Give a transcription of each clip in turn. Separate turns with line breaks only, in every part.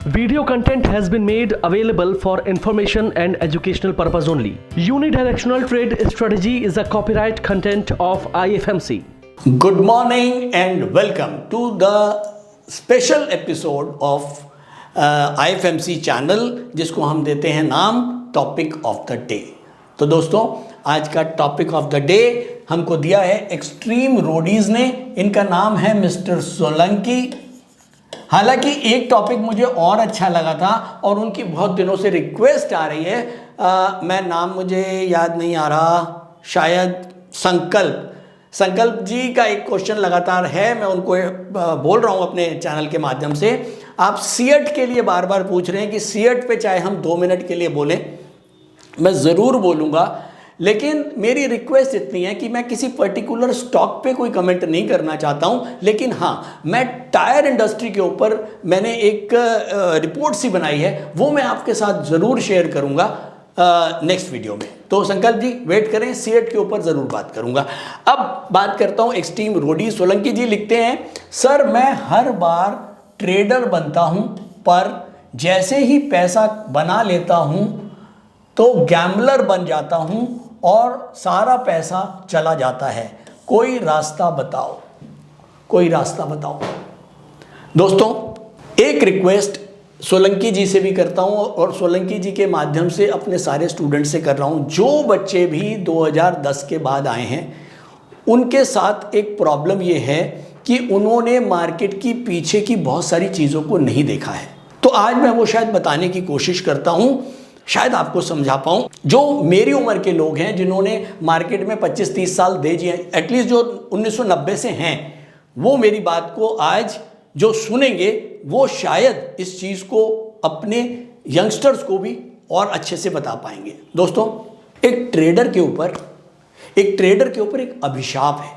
Video content has been made available for information and educational purpose only. Unidirectional trade strategy is a copyright content of IFMC.
Good morning and welcome to the special episode of IFMC channel जिसको हम देते हैं नाम topic of the day. तो दोस्तों आज का topic of the day हमको दिया है एक्सट्रीम रोडीज ने। इनका नाम है मिस्टर सोलंकी। हालांकि एक टॉपिक मुझे और अच्छा लगा था और उनकी बहुत दिनों से रिक्वेस्ट आ रही है, मैं नाम मुझे याद नहीं आ रहा, शायद संकल्प जी का एक क्वेश्चन लगातार है, मैं उनको बोल रहा हूं अपने चैनल के माध्यम से। आप सीएट के लिए बार बार पूछ रहे हैं कि सीएट पे चाहे हम 2 मिनट के लिए बोलें, मैं ज़रूर बोलूँगा, लेकिन मेरी रिक्वेस्ट इतनी है कि मैं किसी पर्टिकुलर स्टॉक पे कोई कमेंट नहीं करना चाहता हूं, लेकिन हाँ मैं टायर इंडस्ट्री के ऊपर मैंने एक रिपोर्ट सी बनाई है, वो मैं आपके साथ ज़रूर शेयर करूंगा नेक्स्ट वीडियो में। तो संकल्प जी वेट करें, सीएट के ऊपर ज़रूर बात करूंगा। अब बात करता हूं एक्सट्रीम रोडी। सोलंकी जी लिखते हैं, सर मैं हर बार ट्रेडर बनता हूं, पर जैसे ही पैसा बना लेता हूं तो गैम्बलर बन जाता हूं और सारा पैसा चला जाता है। कोई रास्ता बताओ, कोई रास्ता बताओ। दोस्तों एक रिक्वेस्ट सोलंकी जी से भी करता हूं और सोलंकी जी के माध्यम से अपने सारे स्टूडेंट से कर रहा हूं। जो बच्चे भी 2010 के बाद आए हैं उनके साथ एक प्रॉब्लम ये है कि उन्होंने मार्केट की पीछे की बहुत सारी चीज़ों को नहीं देखा है। तो आज मैं वो शायद बताने की कोशिश करता हूं, शायद आपको समझा पाऊं। जो मेरी उम्र के लोग हैं जिन्होंने मार्केट में 25-30 साल दे दिए, एटलीस्ट जो 1990 से हैं, वो मेरी बात को आज जो सुनेंगे वो शायद इस चीज़ को अपने यंगस्टर्स को भी और अच्छे से बता पाएंगे। दोस्तों एक ट्रेडर के ऊपर एक अभिशाप है।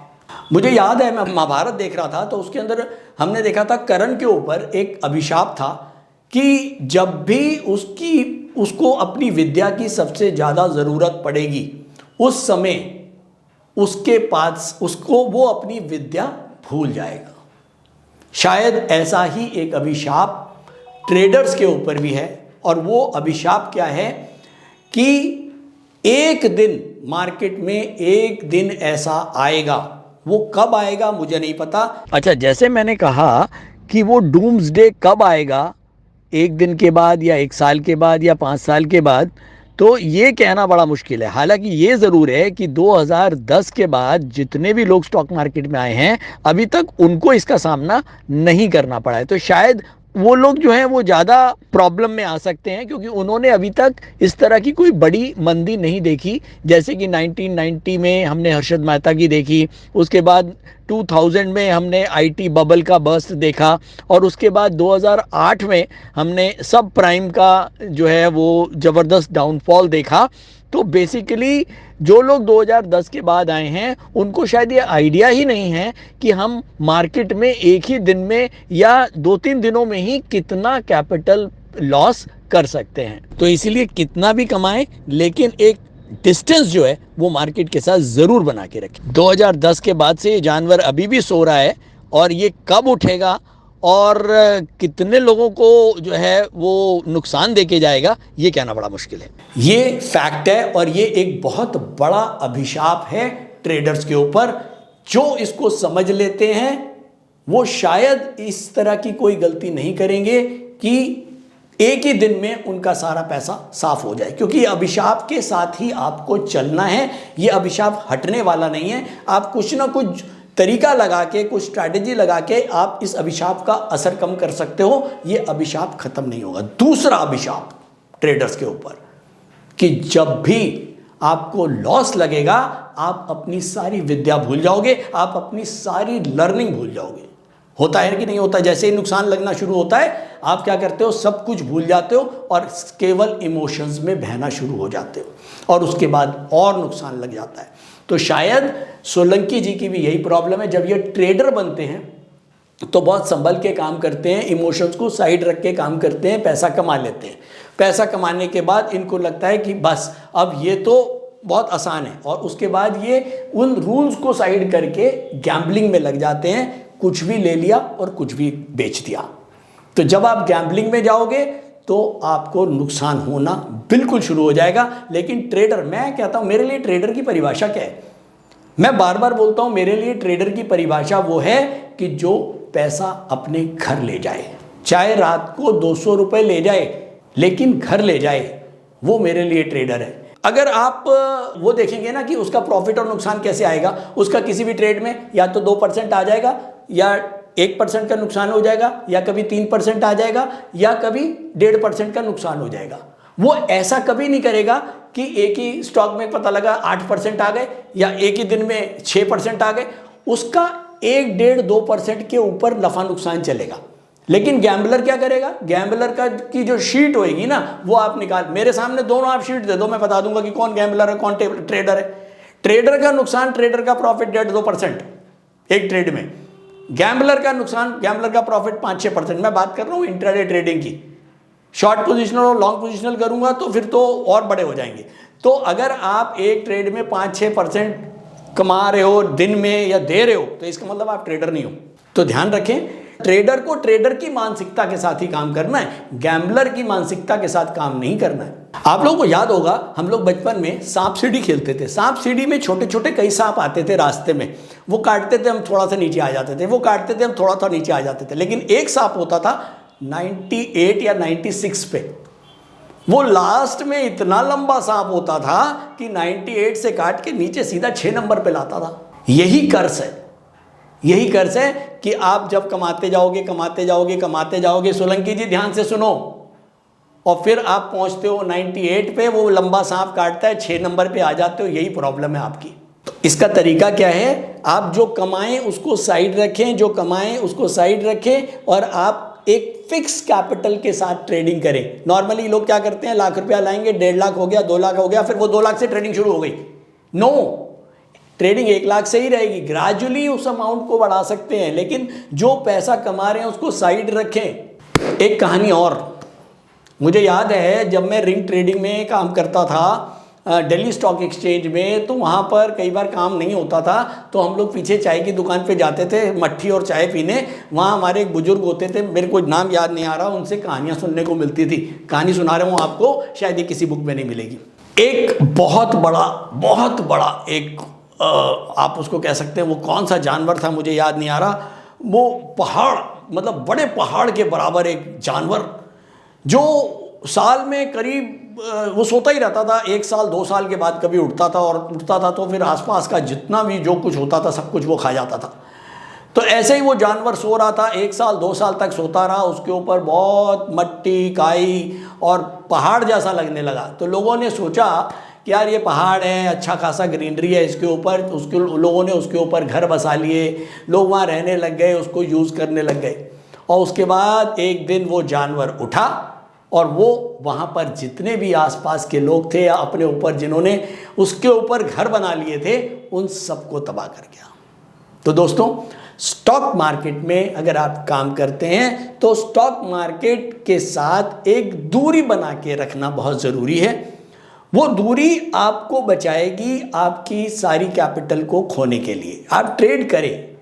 मुझे याद है मैं महाभारत देख रहा था तो उसके अंदर हमने देखा था कर्ण के ऊपर एक अभिशाप था कि जब भी उसको अपनी विद्या की सबसे ज़्यादा ज़रूरत पड़ेगी उस समय उसके पास उसको वो अपनी विद्या भूल जाएगा। शायद ऐसा ही एक अभिशाप ट्रेडर्स के ऊपर भी है, और वो अभिशाप क्या है कि एक दिन मार्केट में एक दिन ऐसा आएगा, वो कब आएगा मुझे नहीं पता। अच्छा, जैसे मैंने कहा कि वो डूम्सडे कब आएगा, एक दिन के बाद या 1 साल के बाद या 5 साल के बाद, तो ये कहना बड़ा मुश्किल है। हालांकि ये ज़रूर है कि 2010 के बाद जितने भी लोग स्टॉक मार्केट में आए हैं अभी तक उनको इसका सामना नहीं करना पड़ा है। तो शायद वो लोग जो हैं वो ज़्यादा प्रॉब्लम में आ सकते हैं क्योंकि उन्होंने अभी तक इस तरह की कोई बड़ी मंदी नहीं देखी, जैसे कि 1990 में हमने हर्षद मेहता की देखी, उसके बाद 2000 में हमने आईटी बबल का बर्स्ट देखा, और उसके बाद 2008 में हमने सब प्राइम का जो है वो ज़बरदस्त डाउनफॉल देखा। तो बेसिकली जो लोग 2010 के बाद आए हैं उनको शायद ये आइडिया ही नहीं है कि हम मार्केट में एक ही दिन में या 2-3 दिनों में ही कितना कैपिटल लॉस कर सकते हैं। तो इसीलिए कितना भी कमाएं लेकिन एक डिस्टेंस जो है वो मार्केट के साथ ज़रूर बना के रखें। 2010 के बाद से ये जानवर अभी भी सो रहा है, और ये कब उठेगा और कितने लोगों को जो है वो नुकसान देके जाएगा ये कहना बड़ा मुश्किल है। ये फैक्ट है और ये एक बहुत बड़ा अभिशाप है ट्रेडर्स के ऊपर। जो इसको समझ लेते हैं वो शायद इस तरह की कोई गलती नहीं करेंगे कि एक ही दिन में उनका सारा पैसा साफ हो जाए, क्योंकि ये अभिशाप के साथ ही आपको चलना है। ये अभिशाप हटने वाला नहीं है। आप कुछ ना कुछ तरीका लगा के, कुछ स्ट्रैटेजी लगा के आप इस अभिशाप का असर कम कर सकते हो। ये अभिशाप खत्म नहीं होगा। दूसरा अभिशाप ट्रेडर्स के ऊपर कि जब भी आपको लॉस लगेगा आप अपनी सारी विद्या भूल जाओगे, आप अपनी सारी लर्निंग भूल जाओगे। होता है कि नहीं होता? जैसे ही नुकसान लगना शुरू होता है आप क्या करते हो, सब कुछ भूल जाते हो और केवल इमोशंस में बहना शुरू हो जाते हो, और उसके बाद और नुकसान लग जाता है। तो शायद सोलंकी जी की भी यही प्रॉब्लम है। जब ये ट्रेडर बनते हैं तो बहुत संभल के काम करते हैं, इमोशंस को साइड रख के काम करते हैं, पैसा कमा लेते हैं। पैसा कमाने के बाद इनको लगता है कि बस अब ये तो बहुत आसान है, और उसके बाद ये उन रूल्स को साइड करके गैम्बलिंग में लग जाते हैं। कुछ भी ले लिया और कुछ भी बेच दिया। तो जब आप गैम्बलिंग में जाओगे तो आपको नुकसान होना बिल्कुल शुरू हो जाएगा। लेकिन ट्रेडर, मैं कहता हूं मेरे लिए ट्रेडर की परिभाषा क्या है, मैं बार बार बोलता हूं मेरे लिए ट्रेडर की परिभाषा वो है कि जो पैसा अपने घर ले जाए, चाहे रात को 200 रुपए ले जाए लेकिन घर ले जाए, वो मेरे लिए ट्रेडर है। अगर आप वो देखेंगे ना कि उसका प्रॉफिट और नुकसान कैसे आएगा, उसका किसी भी ट्रेड में या तो 2% आ जाएगा या 1% का नुकसान हो जाएगा या कभी 3% आ जाएगा या कभी 1.5% का नुकसान हो जाएगा। वो ऐसा कभी नहीं करेगा कि एक ही स्टॉक में पता लगा 8% आ गए या एक ही दिन में 6% आ गए, उसका 1-1.5-2% के ऊपर नफा नुकसान चलेगा। लेकिन गैम्बलर क्या करेगा, गैम्बलर का की जो शीट होएगी ना वो आप निकाल, मेरे सामने दोनों आप शीट दे दो, मैं बता दूंगा कि कौन गैम्बलर है कौन ट्रेडर है। ट्रेडर का नुकसान, ट्रेडर का प्रॉफिट 1.5-2% एक ट्रेड में, गैम्बलर का नुकसान, गैम्बलर का प्रॉफिट 5-6%। मैं बात कर रहा हूं इंट्राडे ट्रेडिंग की। शॉर्ट पोजिशनल और लॉन्ग पोजिशनल करूंगा तो फिर तो और बड़े हो जाएंगे। तो अगर आप एक ट्रेड में 5-6% कमा रहे हो दिन में या दे रहे हो तो इसका मतलब आप ट्रेडर नहीं हो। तो ध्यान रखें, ट्रेडर को ट्रेडर की मानसिकता के साथ ही काम करना है, गैम्बलर की मानसिकता के साथ काम नहीं करना है। आप लोगों को याद होगा हम लोग बचपन में सांप सीढ़ी खेलते थे। सांप सीढ़ी में छोटे छोटे कई सांप आते थे रास्ते में, वो काटते थे हम थोड़ा सा नीचे आ जाते थे, वो काटते थे हम थोड़ा सा नीचे आ जाते थे। लेकिन एक सांप होता था 98 या 96 पे, वो लास्ट में इतना लंबा सांप होता था कि 98 से काट के नीचे सीधा 6 नंबर पे लाता था। यही कर्स है, यही कर्स है कि आप जब कमाते जाओगे कमाते जाओगे कमाते जाओगे, सोलंकी जी ध्यान से सुनो, और फिर आप पहुंचते हो 98 पे, वो लंबा सांप काटता है 6 नंबर पे आ जाते हो। यही प्रॉब्लम है आपकी। तो इसका तरीका क्या है, आप जो कमाएं उसको साइड रखें, जो कमाएं उसको साइड रखें और आप एक फिक्स कैपिटल के साथ ट्रेडिंग करें। नॉर्मली लोग क्या करते हैं, लाख रुपया लाएंगे, 1.5 लाख हो गया, 2 लाख हो गया, फिर वो 2 लाख से ट्रेडिंग शुरू हो गई। नो, ट्रेडिंग 1 लाख से ही रहेगी, ग्रेजुअली उस अमाउंट को बढ़ा सकते हैं, लेकिन जो पैसा कमा रहे हैं उसको साइड रखें। एक कहानी और मुझे याद है, जब मैं रिंग ट्रेडिंग में काम करता था दिल्ली स्टॉक एक्सचेंज में, तो वहाँ पर कई बार काम नहीं होता था, तो हम लोग पीछे चाय की दुकान पे जाते थे मट्ठी और चाय पीने। वहाँ हमारे एक बुजुर्ग होते थे, मेरे को नाम याद नहीं आ रहा, उनसे कहानियाँ सुनने को मिलती थी। कहानी सुना रहा हूँ आपको, शायद ये किसी बुक में नहीं मिलेगी। एक बहुत बड़ा एक आप उसको कह सकते हैं, वो कौन सा जानवर था मुझे याद नहीं आ रहा, वो पहाड़, मतलब बड़े पहाड़ के बराबर एक जानवर, जो साल में करीब वो सोता ही रहता था, 1 साल 2 साल के बाद कभी उठता था, और उठता था तो फिर आसपास का जितना भी जो कुछ होता था सब कुछ वो खा जाता था। तो ऐसे ही वो जानवर सो रहा था, 1 साल 2 साल तक सोता रहा, उसके ऊपर बहुत मट्टी काई और पहाड़ जैसा लगने लगा। तो लोगों ने सोचा कि यार ये पहाड़ है, अच्छा खासा ग्रीनरी है इसके ऊपर, उसके लोगों ने उसके ऊपर घर बसा लिए, लोग वहाँ रहने लग गए, उसको यूज़ करने लग गए। और उसके बाद एक दिन वो जानवर उठा और वो वहाँ पर जितने भी आसपास के लोग थे या अपने ऊपर जिन्होंने उसके ऊपर घर बना लिए थे, उन सबको तबाह कर गया। तो दोस्तों, स्टॉक मार्केट में अगर आप काम करते हैं तो स्टॉक मार्केट के साथ एक दूरी बना के रखना बहुत ज़रूरी है। वो दूरी आपको बचाएगी आपकी सारी कैपिटल को खोने के लिए। आप ट्रेड करें।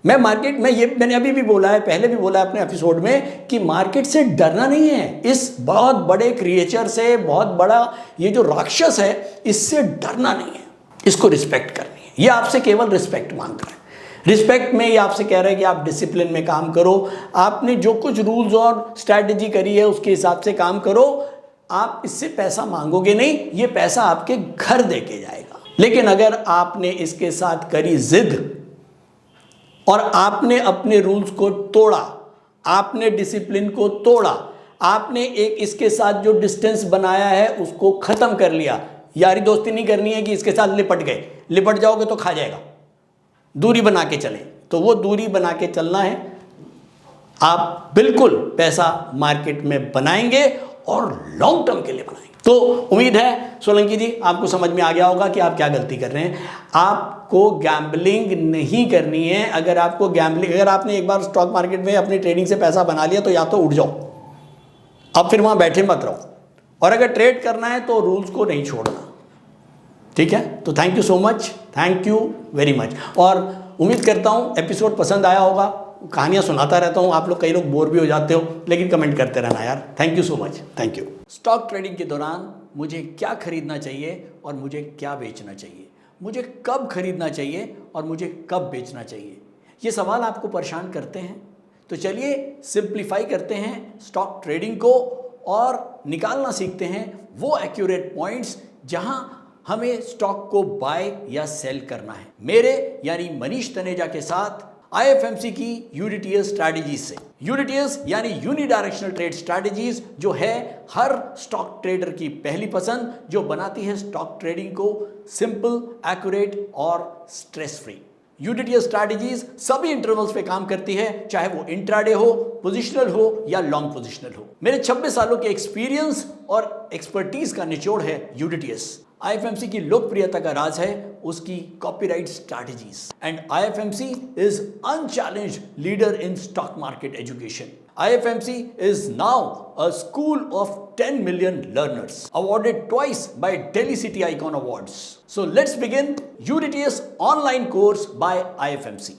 मैं मार्केट में, ये मैंने अभी भी बोला है, पहले भी बोला है अपने एपिसोड में, कि मार्केट से डरना नहीं है। इस बहुत बड़े क्रिएचर से, बहुत बड़ा ये जो राक्षस है, इससे डरना नहीं है, इसको रिस्पेक्ट करनी है। ये आपसे केवल रिस्पेक्ट मांग रहा है। रिस्पेक्ट में ये आपसे कह रहा है कि आप डिसिप्लिन में काम करो, आपने जो कुछ रूल्स और स्ट्रैटेजी करी है उसके हिसाब से काम करो। आप इससे पैसा मांगोगे नहीं, ये पैसा आपके घर दे के जाएगा। लेकिन अगर आपने इसके साथ करी जिद और आपने अपने रूल्स को तोड़ा, आपने डिसिप्लिन को तोड़ा, आपने एक इसके साथ जो डिस्टेंस बनाया है उसको खत्म कर लिया, यारी दोस्ती नहीं करनी है कि इसके साथ लिपट गए, लिपट जाओगे तो खा जाएगा। दूरी बना के चलें, तो वो दूरी बना के चलना है। आप बिल्कुल पैसा मार्केट में बनाएंगे और लॉन्ग टर्म के लिए बनाएंगे। तो उम्मीद है सोलंकी जी आपको समझ में आ गया होगा कि आप क्या गलती कर रहे हैं। आपको गैम्बलिंग नहीं करनी है। अगर आपको गैम्बलिंग, अगर आपने एक बार स्टॉक मार्केट में अपनी ट्रेडिंग से पैसा बना लिया तो या तो उठ जाओ, अब फिर वहां बैठे मत रहो, और अगर ट्रेड करना है तो रूल्स को नहीं छोड़ना। ठीक है, तो thank you so much, thank you very much. और उम्मीद करता हूं एपिसोड पसंद आया होगा। कहानियाँ सुनाता रहता हूँ, आप लोग कई लोग बोर भी हो जाते हो, लेकिन कमेंट करते रहना यार। Thank you so much, thank you. Stock trading के दौरान मुझे क्या खरीदना चाहिए और मुझे क्या बेचना चाहिए, मुझे कब खरीदना चाहिए और मुझे कब बेचना चाहिए, ये सवाल आपको परेशान करते हैं। तो चलिए सिंप्लीफाई करते हैं स्टॉक ट्रेडिंग को और निकालना सीखते हैं वो एक्यूरेट पॉइंट्स जहां हमें स्टॉक को बाय या सेल करना है, मेरे यानी मनीष तनेजा के साथ IFMC की यूनिटीएस स्ट्रैटेजीज से। यूनिटीएस यानी यूनिडायरेक्शनल ट्रेड स्ट्रैटेजीज, जो है हर स्टॉक ट्रेडर की पहली पसंद, जो बनाती है स्टॉक ट्रेडिंग को सिंपल, एक्यूरेट और स्ट्रेस फ्री। यूनिटीएस स्ट्रैटेजीज सभी इंटरवल्स पे काम करती है, चाहे वो इंट्राडे हो, पोजिशनल हो या लॉन्ग पोजिशनल हो। मेरे 26 सालों के एक्सपीरियंस और एक्सपर्टीज का निचोड़ है यूनिटीएस। IFMC की लोकप्रियता का राज है उसकी copyright strategies, and IFMC is unchallenged leader in stock market education. IFMC is now a school of 10 million learners, awarded twice by Delhi City Icon Awards. So let's begin UDTS online course by IFMC.